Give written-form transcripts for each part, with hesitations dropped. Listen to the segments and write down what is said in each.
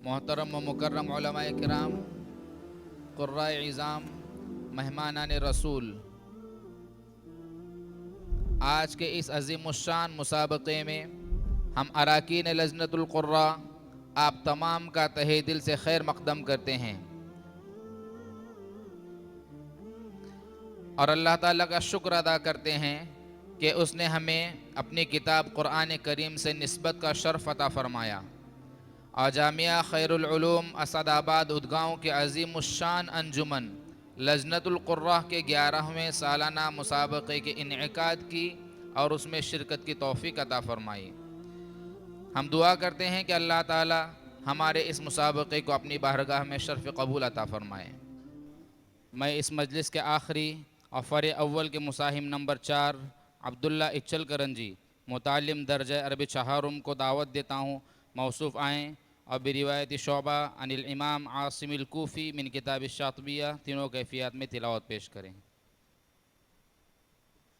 मोहतरम व मुकर्रम उलमाए किराम, कुर्राए इज़ाम, मेहमानान रसूल, आज के इस अज़ीमुश्शान मुसाबक़े में हम अराकीन लजनतुल क़ुर्रा आप तमाम का तहे दिल से खैर मक़दम करते हैं और अल्लाह ताला का शुक्र अदा करते हैं कि उसने हमें अपनी किताब क़ुरान करीम से निस्बत का शर्फ़ अता फ़रमाया और जामिया खैरुल उलूम असदाबाद उदगांव के अज़ीमुश्शान अंजुमन लजनतुल क़ुर्रा के 11वें सालाना मुसाबक़े के इनेकाद की और उसमें शिरकत की तौफ़ीक अता फ़रमाई। हम दुआ करते हैं कि अल्लाह ताला हमारे इस मुसाबक़े को अपनी बारगाह में शर्फ़ कबूल अता फ़रमाए। मैं इस मजलिस के आखिरी और फ़र अव्वल के मुसाहिम नंबर 4 अब्दुल्ला इच्चल करंजी मुतालिम दर्जा अरबी चहारुम को दावत देता हूँ मौसूफ़ आएँ और बिरिवायत शोबा अनिल इमाम आसिमिल कूफ़ी मिन किताब शातबिया तीनों कैफियत में तिलावत पेश करें।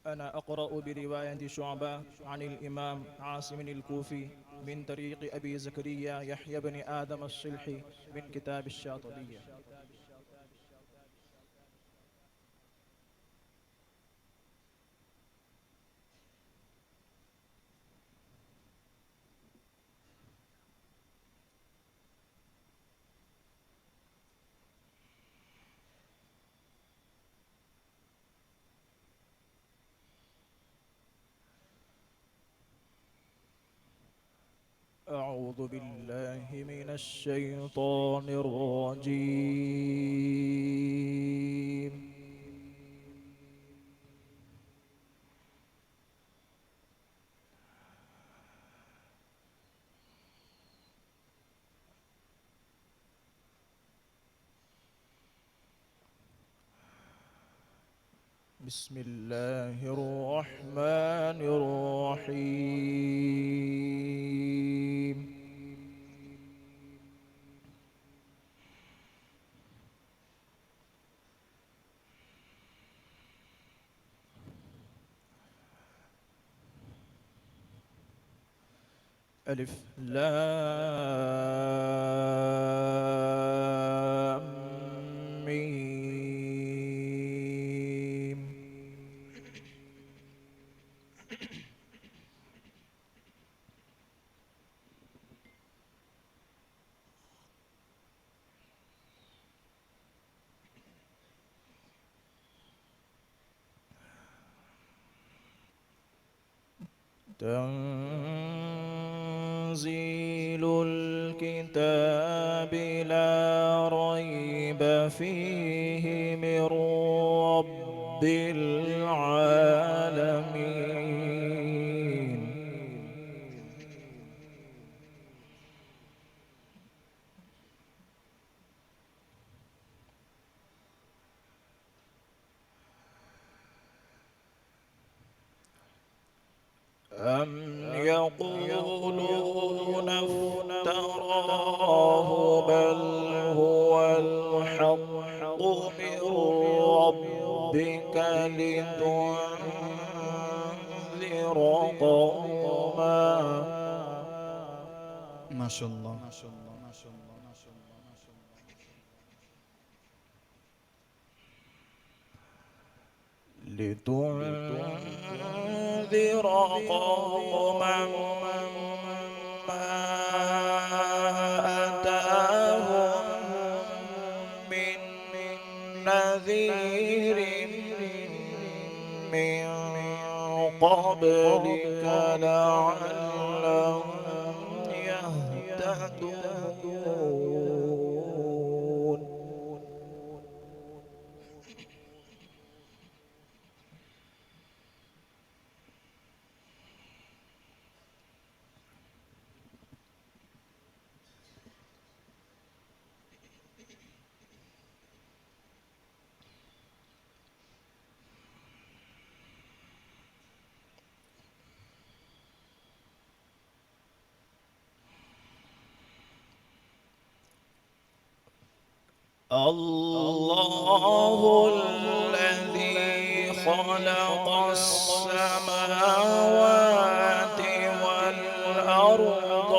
أنا أقرأ برواية شعبة عن الإمام عاصم الكوفي من طريق أبي زكريا يحيى بن آدم الصلحي من كتاب الشاطبية. أعوذ بالله من الشيطان الرجيم. بسم الله الرحمن الرحيم. ألف لام ميم. تنزيل الكتاب لا ريب فيه من رب العالمين. أم يقولون افتراه بل هو الحق من ربك لتنذر قوما. ما شاء الله. لتنذر قوما ما أتاهم من نذير من قبلك لعلهم يهتدون. الله الذي خلق السماوات والأرض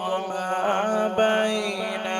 وما بينهما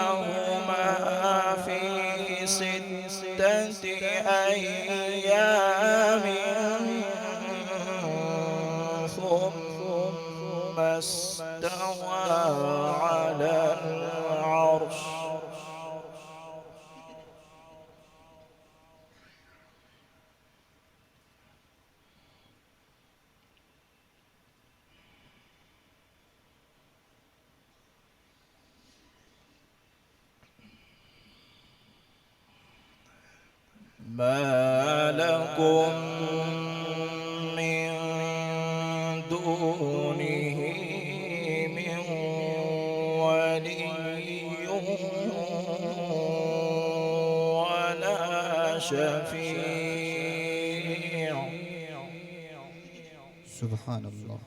ما لكم من دونه من ولي ولا شفيع سبحان الله.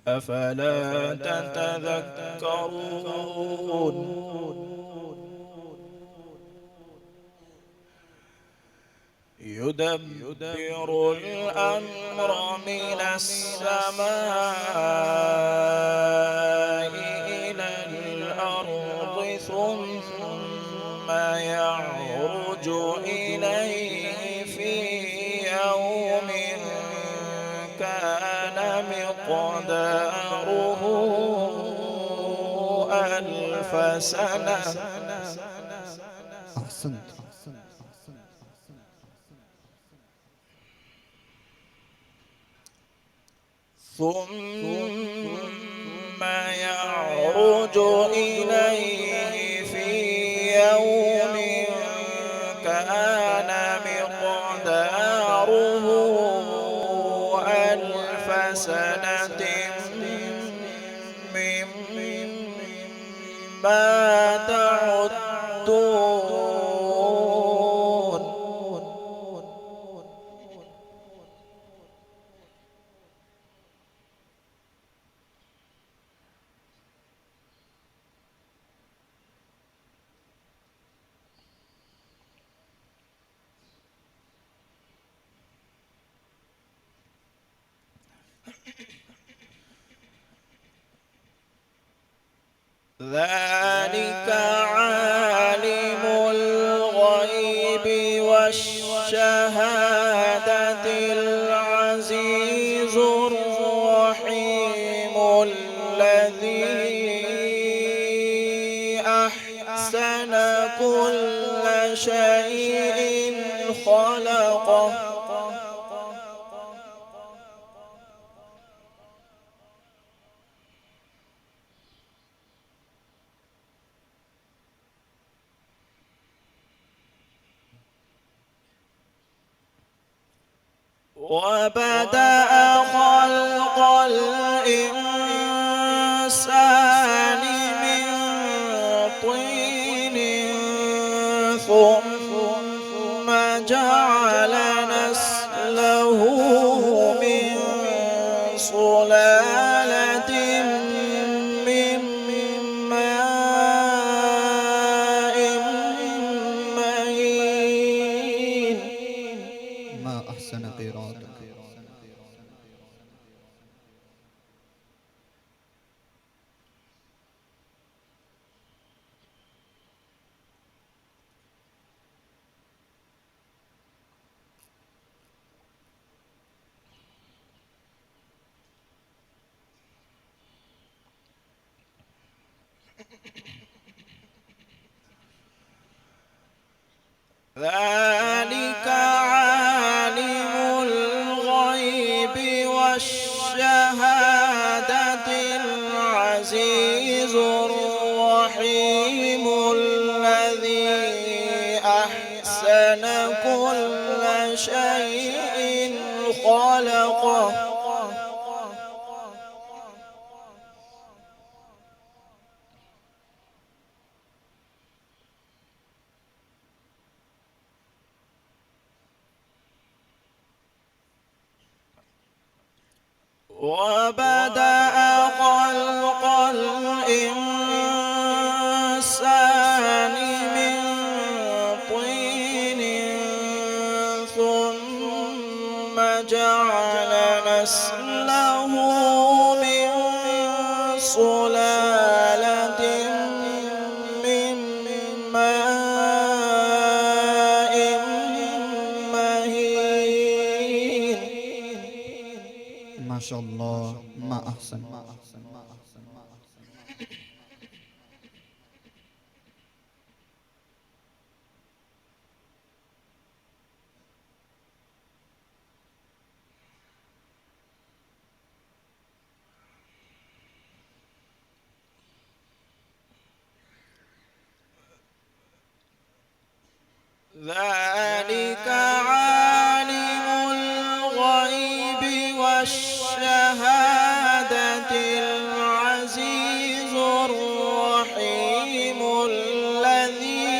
أفلا تتذكرون يدبر الأمر من السماء إلى الأرض ثم يعرج إليه في يوم كان مقداره ألف سنة أحسنت. ثم يعرج إليه في يوم كان مقداره ألف سنة مما تعدون ذلك عالم الغيب والشهادة العزيز الرحيم الذي أحسن كل شيء خلقه وبدأ خلق الإنسان من طين ثم جعل نسله من سلالة من ماء مهين ما أحسن قراءتك. ذلك عالم الغيب والشهادة العزيز الرحيم الذي أحسن كل شيء خلقه وبدأ خلق الإنسان من طين ثم جعل نسله من سلالة من ماء مهين ما شاء الله. ما أحسن. ذلك ذلك عالم الغيب والشهادة العزيز الرحيم الذي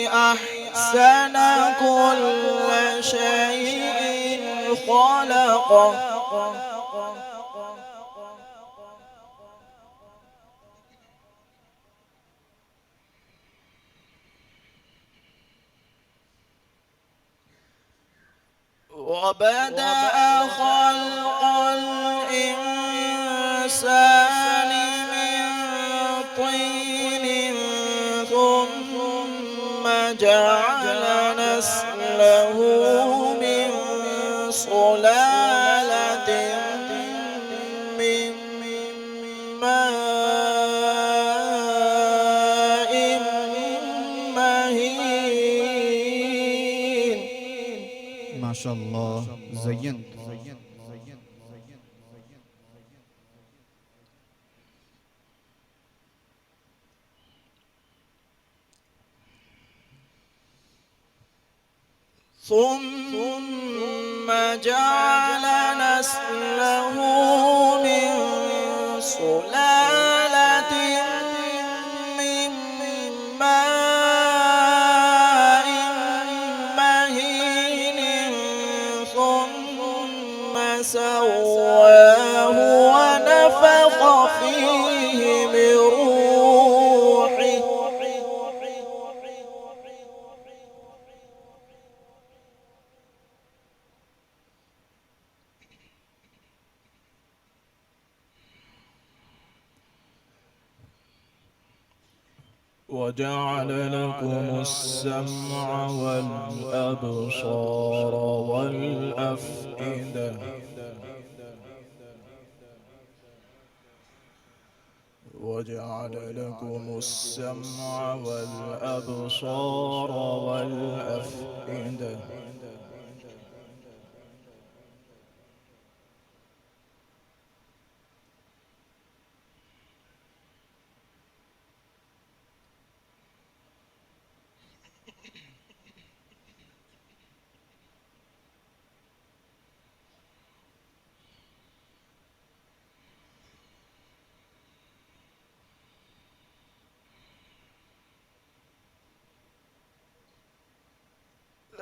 أحسن كل شيء خلقه وبدأ خلق الإنسان من طين ثم جعل نسله من صلالة من ماء مهين. ما شاء الله زينت. ثم جعل نسله من سلالة من ماء مهين ثم سواه ونفخ فيه من روحه. وجعل لكم السمع والأبصار والأفئدة وجعل لكم السمع والأبصار والأفئدة.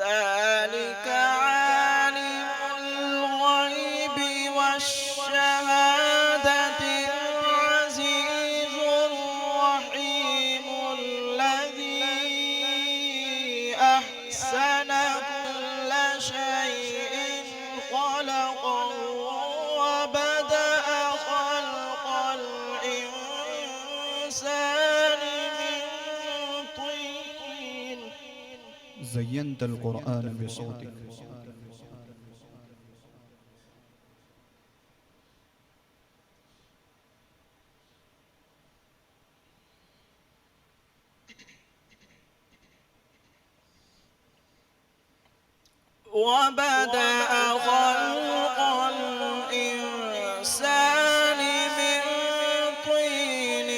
ذلك عالم الغيب والشهادة العزيز الرحيم الذي أحسن كل شيء خلقه وبدأ خلق الإنسان من طين. زينت القرآن بصوتك. وبدأ خلق الإنسان من طين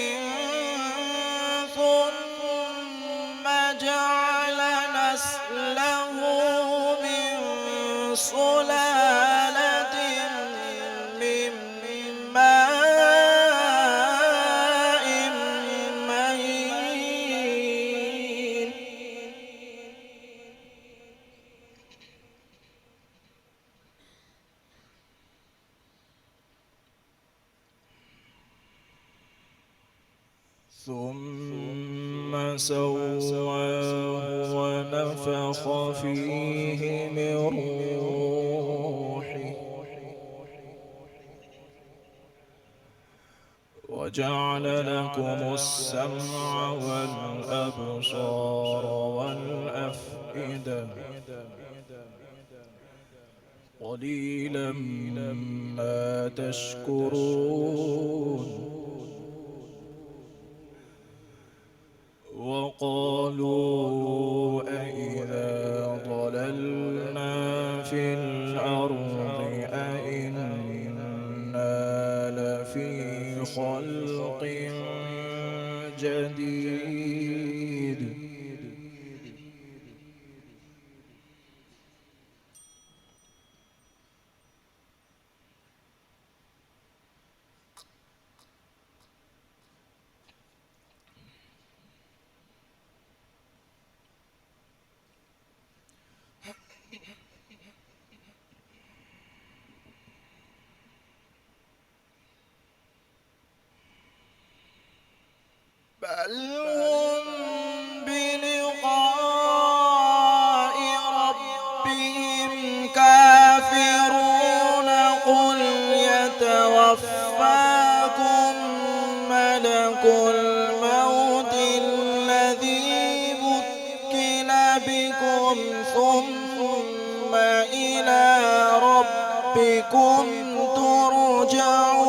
ثم جعل نسله من سلالة من ماء مهين. ثم سواه ونفخ فيه من روحه وجعل لكم السمع والأبصار والأفئدة قليلا ما تشكرون. وقالوا أئذا ضللنا في الأرض أئنا لفي خلق جديد بل هم بلقاء ربهم كافرون قل يتوفاكم ملك الموت الذي وكل بكم ثم إلى ربكم ترجعون.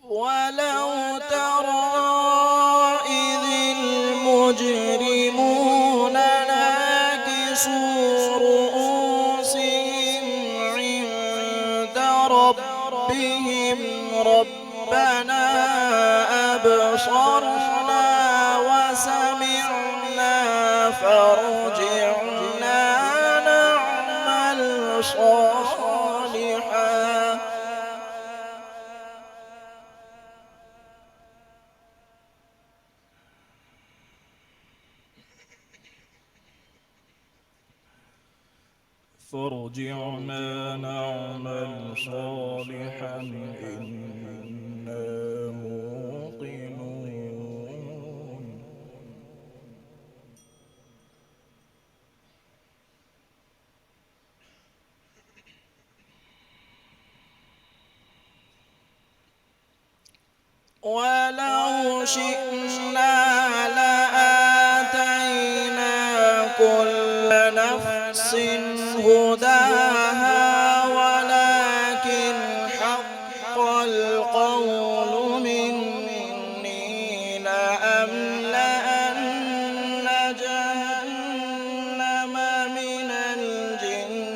ولو ترى إذ المجرمون ناكسوا رؤوسهم عند ربهم ربنا أبصرنا وسمعنا فارجعنا نعمل صالحا. فارجعنا نعمل صالحا إنا موقنون. ولو شئنا لآتينا كل نفس هداها ولكن حق القول مني لأملأن جهنم من الجنة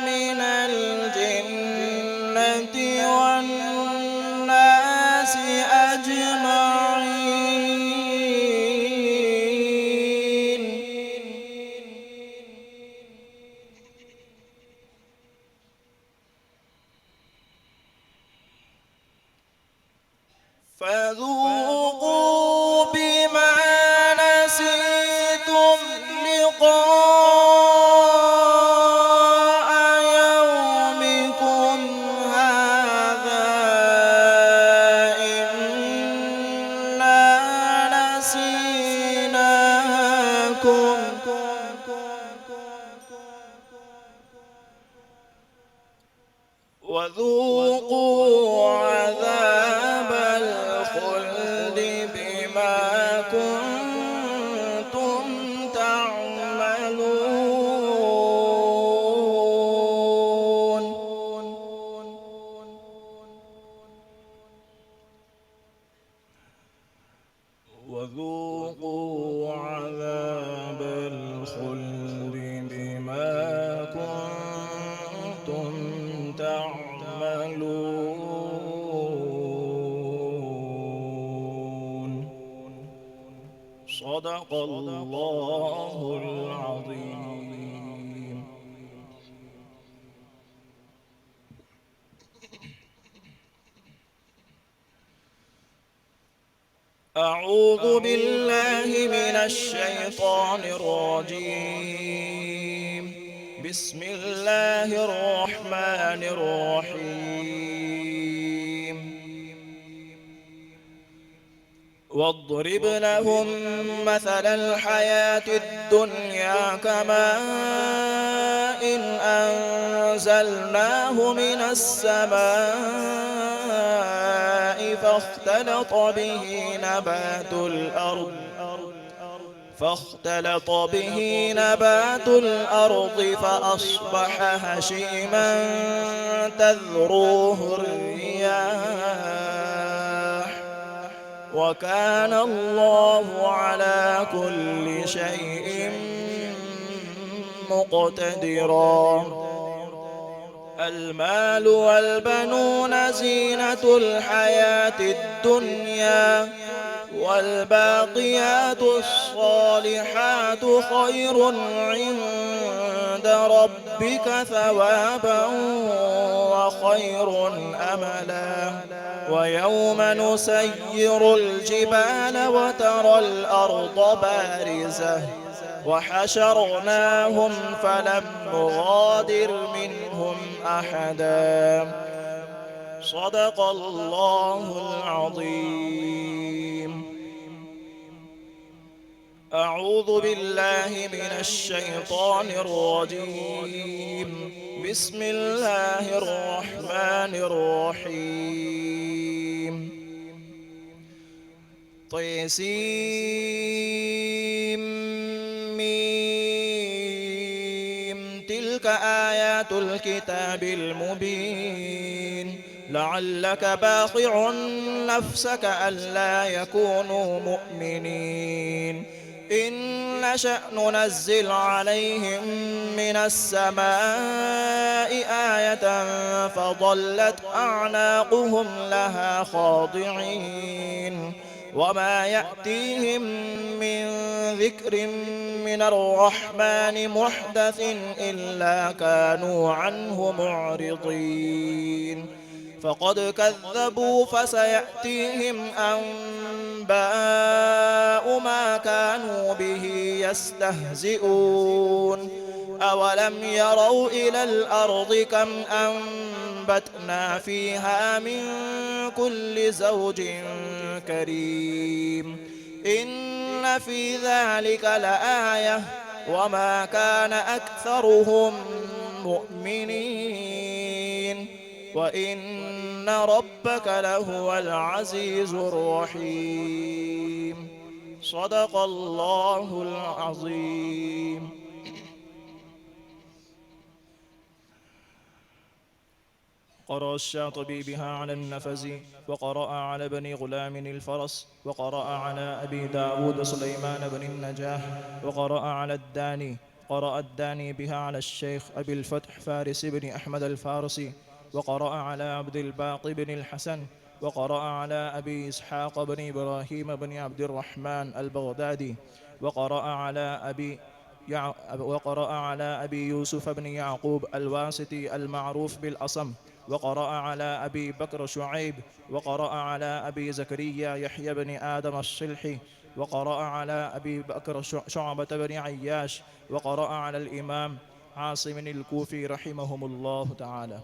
من الجنة والناس أجمعين. فذوقوا بما نسيتم لقاء يومكم هذا إنا نسيناكم وذوقوا عذاب الخلد بما كنتم تعملون. وذوقوا عذاب الخلد بما كنتم تعملون. صدق الله العظيم. أعوذ بالله من الشيطان الرجيم. بسم الله الرحمن الرحيم. واضرب لهم مثل الحياة الدنيا كماء أنزلناه من السماء فاختلط به نبات الأرض فأصبح هشيما تذروه الرياح وكان الله على كل شيء مقتدرا. المال والبنون زينة الحياة الدنيا والباقيات الصالحات خير عند ربك ثوابا وخير أملا ويوم نسير الجبال وترى الأرض بارزة وحشرناهم فلم نغادر منهم أحدا صدق الله العظيم. أعوذ بالله من الشيطان الرجيم. بسم الله الرحمن الرحيم. طيسيم تلك آيات الكتاب المبين لعلك باخع نفسك ألا يكونوا مؤمنين إن نشأ ننزل عليهم من السماء آية فظلت أعناقهم لها خاضعين وما يأتيهم من ذكر من الرحمن محدث إلا كانوا عنه معرضين فقد كذبوا فسيأتيهم أنباء ما كانوا به يستهزئون أولم يروا إلى الأرض كم أنبتنا فيها من كل زوج كريم إن في ذلك لآية وما كان أكثرهم مؤمنين وإن ربك لهو العزيز الرحيم صدق الله العظيم. قرأ الشاطبي بها على النفز وقرأ على بني غلام الفرس وقرأ على أبي داود سليمان بن النجاح وقرأ على الداني. قرأ الداني بها على الشيخ أبي الفتح فارس بن أحمد الفارسي وقرأ على عبد الباقي بن الحسن وقرأ على أبي إسحاق بن إبراهيم بن عبد الرحمن البغدادي وقرأ على أبي يوسف بن يعقوب الواسطي المعروف بالأصم وقرأ على أبي بكر شعيب وقرأ على أبي زكريا يحيى بن آدم الصلحي وقرأ على أبي بكر شعبة بن عياش وقرأ على الإمام عاصم الكوفي رحمهم الله تعالى.